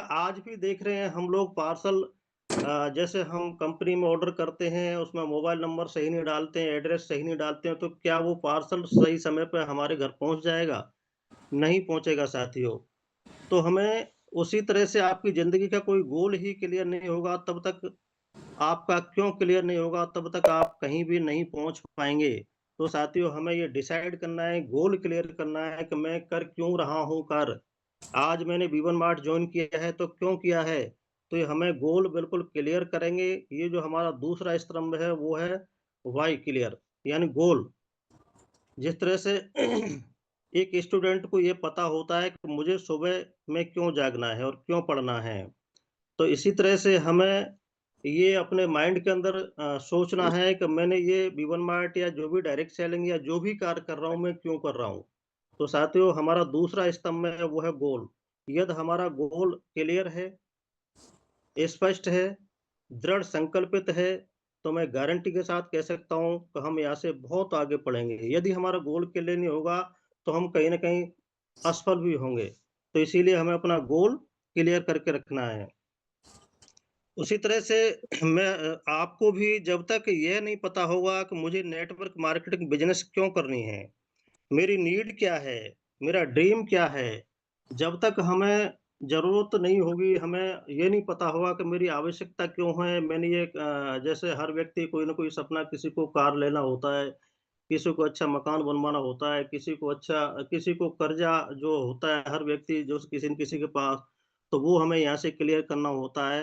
आज भी देख रहे हैं हम लोग पार्सल जैसे हम कंपनी में ऑर्डर करते हैं, उसमें मोबाइल नंबर सही नहीं डालते हैं, एड्रेस सही नहीं डालते हैं, तो क्या वो पार्सल सही समय पे हमारे घर पहुँच जाएगा? नहीं पहुँचेगा साथियों। तो हमें उसी तरह से आपकी ज़िंदगी का कोई गोल ही क्लियर नहीं होगा, तब तक आपका क्यों क्लियर नहीं होगा, तब तक आप कहीं भी नहीं पहुँच पाएँगे। तो साथियों, हमें ये डिसाइड करना है, गोल क्लियर करना है कि मैं कर क्यों रहा हूँ कार्य। आज मैंने विवन मार्ट जॉइन किया है, तो क्यों किया है? तो ये हमें गोल बिल्कुल क्लियर करेंगे। ये जो हमारा दूसरा स्तंभ है, वो है व्हाय क्लियर, यानी गोल। जिस तरह से एक स्टूडेंट को ये पता होता है कि मुझे सुबह में क्यों जागना है और क्यों पढ़ना है। तो इसी तरह से हमें ये अपने माइंड के अंदर सोचना है कि मैंने ये विवन मार्ट या जो भी डायरेक्ट सेलिंग या जो भी कार्य कर रहा हूँ, मैं क्यों कर रहा हूँ? तो साथियों, हमारा दूसरा स्तंभ है, वो है गोल। यदि हमारा गोल क्लियर है, स्पष्ट है, दृढ़ संकल्पित है, तो मैं गारंटी के साथ कह सकता हूँ कि हम यहाँ से बहुत आगे बढ़ेंगे। यदि हमारा गोल क्लियर नहीं होगा, तो हम कहीं न कहीं असफल भी होंगे। तो इसीलिए हमें अपना गोल क्लियर करके रखना है। उसी तरह से आपको भी जब तक ये नहीं पता होगा कि मुझे नेटवर्क मार्केटिंग बिज़नेस क्यों करनी है, मेरी नीड क्या है, मेरा ड्रीम क्या है, जब तक हमें ज़रूरत नहीं होगी, हमें ये नहीं पता होगा कि मेरी आवश्यकता क्यों है, मैंने ये जैसे हर व्यक्ति कोई न कोई सपना किसी को कार लेना होता है, किसी को अच्छा मकान बनवाना होता है, किसी को कर्ज़ा जो होता है हर व्यक्ति जो किसी न किसी के पास, तो वो हमें यहाँ से क्लियर करना होता है।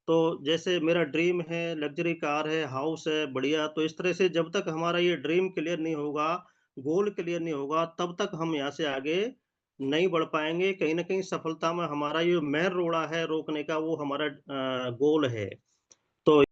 तो जैसे मेरा ड्रीम है, लग्ज़री कार है, हाउस है, बढ़िया, तो इस तरह से जब तक हमारा ये ड्रीम क्लियर नहीं होगा, गोल क्लियर नहीं होगा, तब तक हम यहाँ से आगे नहीं बढ़ पाएँगे। कहीं न कहीं सफलता में हमारा ये मेन रोड़ा है रोकने का, वो हमारा गोल है। तो